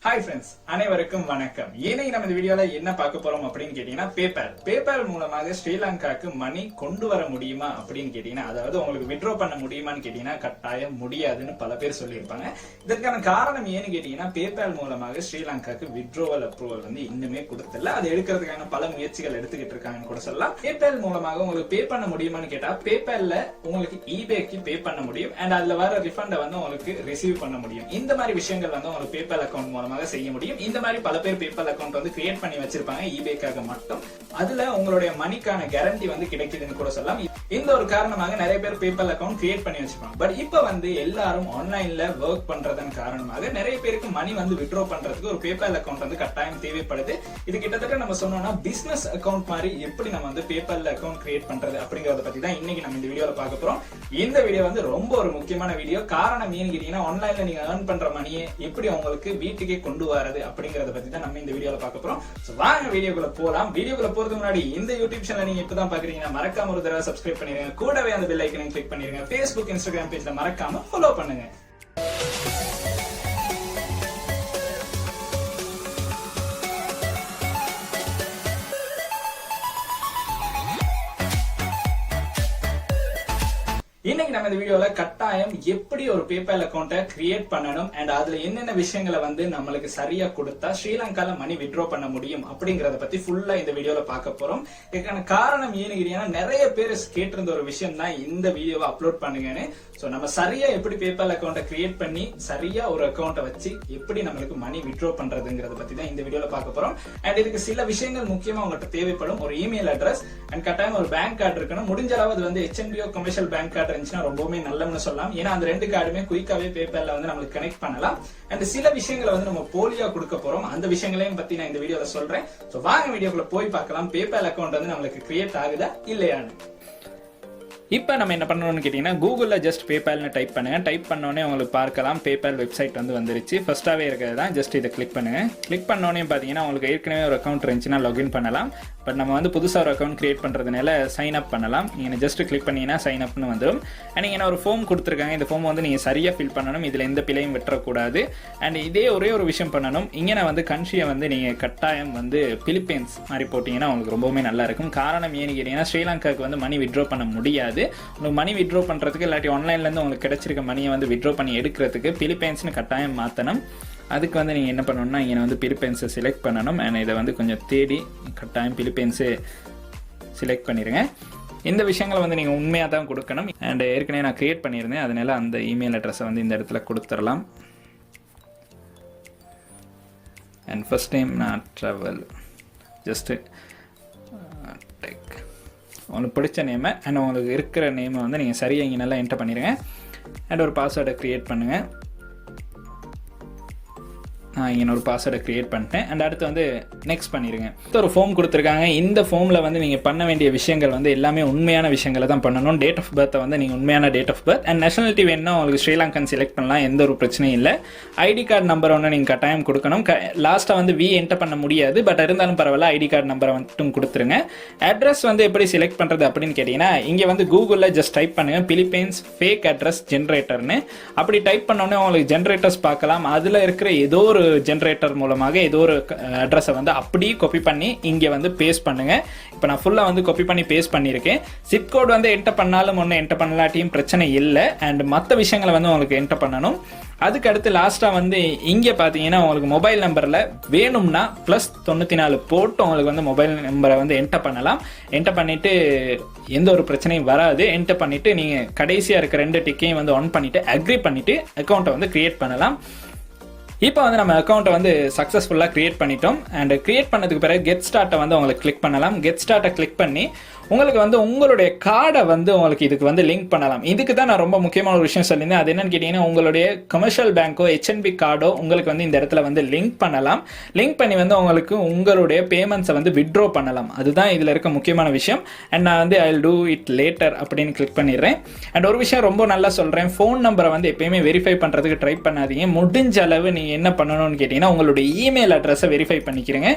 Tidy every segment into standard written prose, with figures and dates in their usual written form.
Hi friends, அனைவருக்கும் வணக்கம். இன்னைக்கு நம்ம இந்த வீடியோல என்ன பார்க்க போறோம் அப்படின்னு கேட்டீங்கன்னா, பேபால் மூலமாக ஸ்ரீலங்காக்கு மணி கொண்டு வர முடியுமா அப்படின்னு கேட்டீங்கன்னா, அதாவது உங்களுக்கு வித்ட்ரா பண்ண முடியுமான்னு கேட்டீங்கன்னா கட்டாயம் முடியாதுன்னு பல பேர் சொல்லியிருப்பாங்க. இதற்கான காரணம் ஏன்னு கேட்டீங்கன்னா, பேபால் மூலமாக ஸ்ரீலங்காக்கு வித்ட்ரோவல் அப்ரூவல் இன்னுமே கொடுத்தல. அது எடுக்கிறதுக்கான பல முயற்சிகள் எடுத்துக்கிட்டு இருக்காங்கன்னு கூட சொல்லலாம். பேபால் மூலமாக உங்களுக்கு பே பண்ண முடியுமான்னு கேட்டா, பேபால்ல உங்களுக்கு ஈபேக்கு பே பண்ண முடியும் அண்ட் அதுல வர ரிஃபண்டை உங்களுக்கு ரிசீவ் பண்ண முடியும். இந்த மாதிரி விஷயங்கள் உங்களுக்கு பேபால் அக்கௌண்ட் மூலமாக செய்ய முடியும். இந்த மாதிரி பல பேர் பேபால் அக்கவுண்ட் கிரியேட் பண்ணி வச்சிருப்பாங்க ஈபேக்காக மட்டும். அதுல உங்களுடைய மணிக்கான கேரண்டி கிடைக்குதுன்னு கூட சொல்லலாம். இந்த ஒரு காரணமாக நிறைய பேர் பேபால் அக்கவுண்ட் கிரியேட் பண்ணி வச்சிருப்பாங்க. பட் இப்ப எல்லாரும் ஆன்லைன்ல ஒர்க் பண்றதன் காரணமாக நிறைய பேருக்கு மணி வித்ட்ரா பண்றதுக்கு ஒரு பேபால் அக்கவுண்ட் கட்டாயம் தேவைப்படுது. இது கிட்டத்தட்ட நம்ம சொன்னோம்னா பிசினஸ் அக்கவுண்ட் மாதிரி எப்படி நம்ம பேபால் அக்கவுண்ட் கிரியேட் பண்றது அப்படிங்கறத பத்தி தான் இன்னைக்கு நம்ம இந்த வீடியோல பார்க்க போறோம். இந்த வீடியோ ரொம்ப ஒரு முக்கியமான வீடியோ. காரணம் ஏன்னு கேட்டீங்கன்னா, ஆன்லைன்ல நீங்க earn பண்ற மணியை எப்படி உங்களுக்கு வீட்டுக்கே கொண்டு வரது அப்படிங்கறத பத்தி தான் நம்ம இந்த வீடியோல பார்க்க போறோம். சோ வாங்க வீடியோக்குள்ள போலாம். வீடியோக்குள்ள போறதுக்கு முன்னாடி இந்த யூடியூப் சேனலை நீங்க இப்பதான் பாக்குறீங்கன்னா மறக்காம ஒரு தடவை சப்ஸ்கிரைப் பண்ணிருங்க. கூடவே அந்த பெல் ஐகானை கிளிக் பண்ணிருங்க. Facebook, Instagram பேஜ்ல மறக்காம ஃபாலோ பண்ணுங்க. இன்னைக்கு நம்ம இந்த வீடியோல கட்டாயம் எப்படி ஒரு பேபால் அக்கௌண்ட்டை கிரியேட் பண்ணணும் அண்ட் அதுல என்னென்ன விஷயங்களை நம்மளுக்கு சரியா கொடுத்தா ஸ்ரீலங்கால மணி வித்ட்ரா பண்ண முடியும் அப்படிங்கறத பத்தி ஃபுல்லா இந்த வீடியோல பார்க்க போறோம். இதுக்கான காரணம் ஏன்னு கேட்டீங்கன்னா, நிறைய பேர் கேட்டிருந்த ஒரு விஷயம் தான் இந்த வீடியோவை அப்லோட் பண்ணுங்கன்னு. சோ நம்ம சரியா எப்படி பேபால் அக்கௌண்ட்டை கிரியேட் பண்ணி சரியா ஒரு அக்கௌண்ட்டை வச்சு எப்படி நம்மளுக்கு மணி வித்ட்ரா பண்றதுங்கறத பத்தி தான் இந்த வீடியோல பார்க்க போறோம். அண்ட் இதுக்கு சில விஷயங்கள் முக்கியமா உங்கள்கிட்ட தேவைப்படும். ஒரு இமெயில் அட்ரஸ் அண்ட் கட்டாயம் ஒரு பேங்க் கார்டு இருக்கணும். முடிஞ்ச அளவு அது HNBO கமர்ஷியல் பேங்க் கார்டு இருந்துச்சுன்னா ரொம்பவே நல்லம்னு சொல்லலாம். ஏன்னா அந்த ரெண்டு கார்டுமே குயிக்காவே பேபால்ல நம்மளுக்கு கனெக்ட் பண்ணலாம். அண்ட் சில விஷயங்களை நம்ம போலியா கொடுக்க போறோம். அந்த விஷயங்களையும் பத்தி நான் இந்த வீடியோல சொல்றேன். சோ வாங்க வீடியோக்குள்ள போய் பார்க்கலாம் பேபால் அக்கௌண்ட் நம்மளுக்கு கிரியேட் ஆகுதா இல்லையான்னு. இப்போ நம்ம என்ன பண்ணணும்னு கேட்டீங்கன்னா, கூகுள்ல ஜஸ்ட் பேபால்னு டைப் பண்ணுங்க. டைப் பண்ணோடனே உங்களுக்கு பார்க்கலாம் பேபால் வெப்சைட் வந்துருச்சு. ஃபர்ஸ்டாவே இருக்கிறது தான். ஜஸ்ட் இதை கிளிக் பண்ணுங்க. கிளிக் பண்ணோடனே பார்த்தீங்கன்னா உங்களுக்கு ஏற்கனவே ஒரு அக்கௌண்ட் இருந்துச்சுன்னா லாகின் பண்ணலாம். பட் நம்ம புதுசாக ஒரு அக்கௌண்ட் கிரியேட் பண்ணுறதுனால சைன் அப் பண்ணலாம். நீங்கள் ஜஸ்ட் கிளிக் பண்ணீங்கன்னா சைன் அப்னு வந்துடும். அண்ட் நீங்கள் ஒரு ஃபார்ம் கொடுத்துருக்காங்க. இந்த ஃபார்ம் நீங்கள் சரியாக ஃபில் பண்ணணும். இதில் எந்த பிழையும் விட்டுறக்கூடாது. அண்ட் இதே ஒரே ஒரு விஷயம் பண்ணணும். இங்கே நான் கண்ட்ரியை நீங்கள் கட்டாயம் பிலிப்பைன்ஸ் மாதிரி போட்டிங்கன்னா உங்களுக்கு ரொம்பவுமே நல்லா இருக்கும். காரணம் ஏன்னு கேட்டீங்கன்னா, ஸ்ரீலங்காவுக்கு மணி வித்ட்ரா பண்ண முடியாது. உங்களுக்கு மணி வித்ட்ரா பண்றதுக்கு இல்லாட்டி ஆன்லைன்லேருந்து உங்களுக்கு கிடைச்சிருக்க மணியை வித்ட்ரா பண்ணி எடுக்கிறதுக்கு பிலிப்பைன்ஸ்னு கட்டாயம் மாற்றணும். அதுக்கு நீங்கள் என்ன பண்ணணும்னா, இங்கே பிலிப்பைன்ஸை செலக்ட் பண்ணணும். அண்ட் இதை கொஞ்சம் தேடி கட்டாயம் பிலிப்பைன்ஸு செலக்ட் பண்ணிடுங்க. இந்த விஷயங்களை நீங்கள் உண்மையாக தான் கொடுக்கணும். அண்ட் ஏற்கனவே நான் கிரியேட் பண்ணியிருந்தேன். அதனால அந்த இமெயில் அட்ரஸை இந்த இடத்துல கொடுத்துடலாம். அண்ட் ஃபர்ஸ்ட் டைம் நான் ட்ராவல் ஜஸ்ட்டு டெக் உங்களுக்கு பிடிச்ச நேமை அண்ட் உங்களுக்கு இருக்கிற நேமை நீங்கள் சரியாக இங்கே நல்லா என்டர் பண்ணிடுங்க. அண்ட் ஒரு பாஸ்வேர்டை க்ரியேட் பண்ணுங்கள். நான் இங்கே ஒரு பாஸ்வேர்டை க்ரியேட் பண்ணிட்டேன். அண்ட் அடுத்து நெக்ஸ்ட் பண்ணிடுங்க. ஒரு ஃபார்ம் கொடுத்துருக்காங்க. இந்த ஃபார்மில் நீங்கள் பண்ண வேண்டிய விஷயங்கள் எல்லாமே உண்மையான விஷயங்களை தான் பண்ணணும். டேட் ஆஃப் பர்த்தை நீங்கள் உண்மையான date of birth and nationality வேணும்னா உங்களுக்கு ஸ்ரீலங்கன் செலக்ட் பண்ணலாம். எந்த ஒரு பிரச்சனையும் இல்லை. ஐடி கார்டு நம்பரை நீங்கள் கட்டாயம் கொடுக்கணும். லாஸ்ட்டாக வி என்டர் பண்ண முடியாது. பட் இருந்தாலும் பரவாயில்ல, ஐடி கார்டு நம்பரை மட்டும் கொடுத்துருங்க. அட்ரஸ் எப்படி செலக்ட் பண்ணுறது அப்படின்னு கேட்டிங்கன்னா, இங்கே கூகுளில் ஜஸ்ட் டைப் பண்ணுங்கள் பிலிப்பைன்ஸ் ஃபேக் அட்ரஸ் ஜென்ரேட்டர்னு. அப்படி டைப் பண்ணோன்னே உங்களுக்கு ஜென்ரேட்டர்ஸ் பார்க்கலாம். அதில் இருக்கிற ஏதோ ஒரு ஜென்ரேட்டர் மூலமாக ஏதோ ஒரு அட்ரஸை அப்படியே காப்பி பண்ணி இங்கே பேஸ்ட் பண்ணுங்க. இப்போ நான் ஃபுல்லாக காப்பி பண்ணி பேஸ்ட் பண்ணியிருக்கேன். சிப் கோட் என்டர் பண்ணாலும் ஒன்று என்டர் பண்ணலாட்டியும் பிரச்சனை இல்லை. அண்ட் மற்ற விஷயங்களை உங்களுக்கு என்டர் பண்ணணும். அதுக்கு அடுத்து லாஸ்ட்டாக இங்கே பார்த்தீங்கன்னா உங்களுக்கு மொபைல் நம்பரில் வேணும்னா +94 போட்டு உங்களுக்கு மொபைல் நம்பரை என்டர் பண்ணலாம். என்டர் பண்ணிவிட்டு எந்த ஒரு பிரச்சனையும் வராது. என்டர் பண்ணிவிட்டு நீங்கள் கடைசியாக இருக்க 2 டிக்கையும் ஆன் பண்ணிவிட்டு அக்ரி பண்ணிவிட்டு அக்கௌண்ட்டை கிரியேட் பண்ணலாம். இப்போ நம்ம அக்கௌண்ட்டை சக்ஸஸ்ஃபுல்லாக கிரியேட் பண்ணிட்டோம். அண்ட் கிரியேட் பண்ணதுக்கு பிறகு கெட் ஸ்டார்ட்டை உங்களுக்கு கிளிக் பண்ணலாம். கெட் ஸ்டார்ட்டை கிளிக் பண்ணி உங்களுக்கு உங்களுடைய கார்டை உங்களுக்கு இதுக்கு லிங்க் பண்ணலாம். இதுக்கு தான் நான் ரொம்ப முக்கியமான ஒரு விஷயம் சொல்லியிருந்தேன். அது என்னன்னு கேட்டீங்கன்னா, உங்களுடைய கமர்ஷியல் பேங்கோ HNB கார்டோ உங்களுக்கு இந்த இடத்துல லிங்க் பண்ணலாம். லிங்க் பண்ணி உங்களுக்கு உங்களுடைய பேமெண்ட்ஸை வித்ட்ரா பண்ணலாம். அதுதான் இதில் இருக்க முக்கியமான விஷயம். அண்ட் நான் I will do it later அப்படின்னு கிளிக் பண்ணிடுறேன். அண்ட் ஒரு விஷயம் ரொம்ப நல்லா சொல்கிறேன். ஃபோன் நம்பரை எப்பயுமே வெரிஃபை பண்ணுறதுக்கு ட்ரை பண்ணாதீங்க. முடிஞ்ச அளவு நீங்கள் என்ன பண்ணணும்னு கேட்டிங்கன்னா, உங்களுடைய இமெயில் அட்ரஸை வெரிஃபை பண்ணிக்கிறீங்க.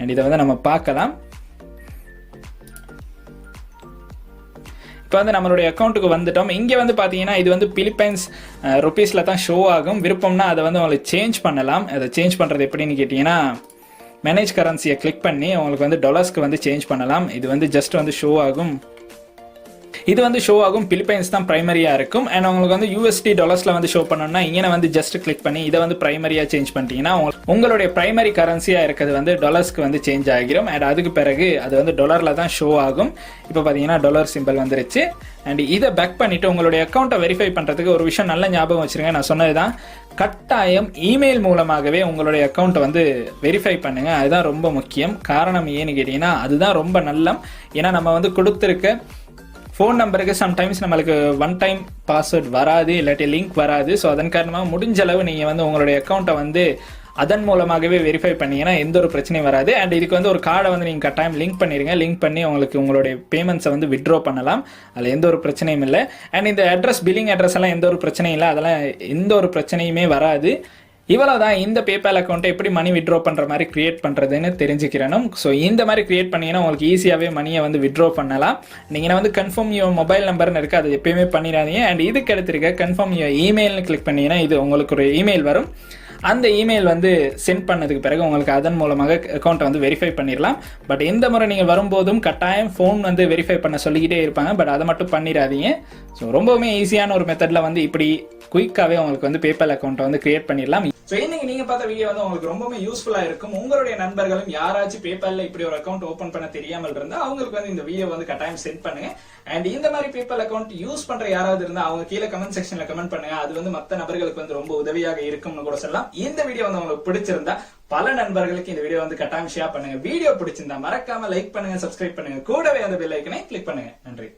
அண்ட் இதை நம்ம பார்க்கலாம். இப்போ வந்து நம்மளுடைய அக்கௌண்ட்டுக்கு வந்துட்டோம். இங்கே வந்து பார்த்தீங்கன்னா இது வந்து பிலிப்பைன்ஸ் ருபீஸில் தான் ஷோ ஆகும். விருப்பம்னா அதை வந்து உங்களுக்கு சேஞ்ச் பண்ணலாம். அதை சேஞ்ச் பண்ணுறது எப்படின்னு கேட்டிங்கன்னா மேனேஜ் கரன்சியை கிளிக் பண்ணி உங்களுக்கு வந்து டாலர்ஸ்க்கு வந்து சேஞ்ச் பண்ணலாம். இது வந்து ஜஸ்ட் வந்து ஷோ ஆகும். இது வந்து ஷோ ஆகும். பிலிப்பைன்ஸ் தான் பிரைமரியா இருக்கும். அண்ட் உங்களுக்கு வந்து USD டாலர்ஸ்ல வந்து ஷோ பண்ணணும்னா இங்கே வந்து ஜஸ்ட் கிளிக் பண்ணி இதை வந்து பிரைமரியா சேஞ்ச் பண்ணிட்டீங்கன்னா உங்களுடைய பிரைமரி கரன்சியா இருக்கிறது வந்து டாலர்ஸ்க்கு வந்து சேஞ்ச் ஆகிரும். அண்ட் அதுக்கு பிறகு அது வந்து டாலர்ல தான் ஷோ ஆகும். இப்போ பார்த்தீங்கன்னா டாலர் சிம்பிள் வந்துருச்சு. அண்ட் இதை பேக் பண்ணிட்டு உங்களுடைய அக்கௌண்ட்டை வெரிஃபை பண்றதுக்கு ஒரு விஷயம் நல்ல ஞாபகம் வச்சிருங்க. நான் சொன்னதுதான், கட்டாயம் இமெயில் மூலமாகவே உங்களுடைய அக்கௌண்ட்டை வந்து வெரிஃபை பண்ணுங்க. அதுதான் ரொம்ப முக்கியம். காரணம் ஏன்னு கேட்டீங்கன்னா அதுதான் ரொம்ப நல்லம். ஏன்னா நம்ம வந்து கொடுத்துருக்க ஃபோன் நம்பருக்கு சம்டைம்ஸ் நம்மளுக்கு ஒன் டைம் பாஸ்வேர்ட் வராது, இல்லாட்டி லிங்க் வராது. ஸோ அதன் காரணமாக முடிஞ்ச அளவு நீங்கள் வந்து உங்களுடைய அக்கௌண்ட்டை வந்து அதன் மூலமாகவே வெரிஃபை பண்ணீங்கன்னா எந்த ஒரு பிரச்சனையும் வராது. அண்ட் இதுக்கு வந்து ஒரு கார்டை வந்து நீங்கள் கட்டாயம் லிங்க் பண்ணிடுங்க. லிங்க் பண்ணி உங்களுக்கு உங்களுடைய பேமெண்ட்ஸை வந்து வித்ட்ரா பண்ணலாம். அதில் எந்த ஒரு பிரச்சனையும் இல்லை. அண்ட் இந்த அட்ரஸ், பில்லிங் அட்ரஸ் எல்லாம் எந்த ஒரு பிரச்சனையும் இல்லை. அதெல்லாம் எந்த ஒரு பிரச்சனையுமே வராது. இவ்வளவுதான் இந்த பேபால் அக்கௌண்ட்டை எப்படி மணி வித்ட்ரா பண்ற மாதிரி கிரியேட் பண்றதுன்னு தெரிஞ்சுக்கிறணும். ஸோ இந்த மாதிரி கிரியேட் பண்ணீங்கன்னா உங்களுக்கு ஈஸியாகவே மணியை வந்து வித்ட்ரா பண்ணலாம். நீங்கள் வந்து கன்ஃபார்ம் யுவர் மொபைல் நம்பர்னு இருக்கு, அதை எப்பயுமே பண்ணிடாதீங்க. அண்ட் இதுக்கு எடுத்திருக்க கன்ஃபார்ம் யுவர் இமெயில்னு கிளிக் பண்ணீங்கன்னா இது உங்களுக்கு ஒரு இமெயில் வரும். அந்த இமெயில் வந்து சென்ட் பண்ணதுக்கு பிறகு உங்களுக்கு அதன் மூலமாக அக்கௌண்ட்டை வந்து வெரிஃபை பண்ணிடலாம். பட் இந்த முறை நீங்கள் வரும்போதும் கட்டாயம் ஃபோன் வந்து வெரிஃபை பண்ண சொல்லிக்கிட்டே இருப்பாங்க. பட் அதை மட்டும் பண்ணிடாதீங்க. ஸோ ரொம்பவுமே ஈஸியான ஒரு மெத்தடில் வந்து இப்படி குயிக்காகவே உங்களுக்கு வந்து பேபால் அக்கௌண்ட்டை வந்து கிரியேட் பண்ணிடலாம். ஸோ இன்னைக்கு நீங்க பார்த்த வீடியோ வந்து உங்களுக்கு ரொம்பவே யூஸ்ஃபுல்லா இருக்கும். உங்களுடைய நண்பர்களும் யாராச்சும் பேபால்ல இப்படி ஒரு அக்கௌண்ட் ஓபன் பண்ண தெரியாமல் இருந்தா அவங்களுக்கு வந்து இந்த வீடியோ வந்து கட்டாயம் சென்ட் பண்ணுங்க. அண்ட் இந்த மாதிரி பேபால் அக்கௌண்ட் யூஸ் பண்ற யாராவது இருந்தா அவங்க கீழே கமெண்ட் செக்ஷன்ல கமெண்ட் பண்ணுங்க. அது வந்து மற்ற நபர்களுக்கு வந்து ரொம்ப உதவியாக இருக்கும்னு கூட சொல்லலாம். இந்த வீடியோ வந்து உங்களுக்கு பிடிச்சிருந்தா பல நண்பர்களுக்கு இந்த வீடியோ வந்து கட்டாயம் ஷேர் பண்ணுங்க. வீடியோ பிடிச்சிருந்தா மறக்காம லைக் பண்ணுங்க, சப்ஸ்கிரைப் பண்ணுங்க, கூடவே அந்த பெல் ஐக்கனை கிளிக் பண்ணுங்க. நன்றி.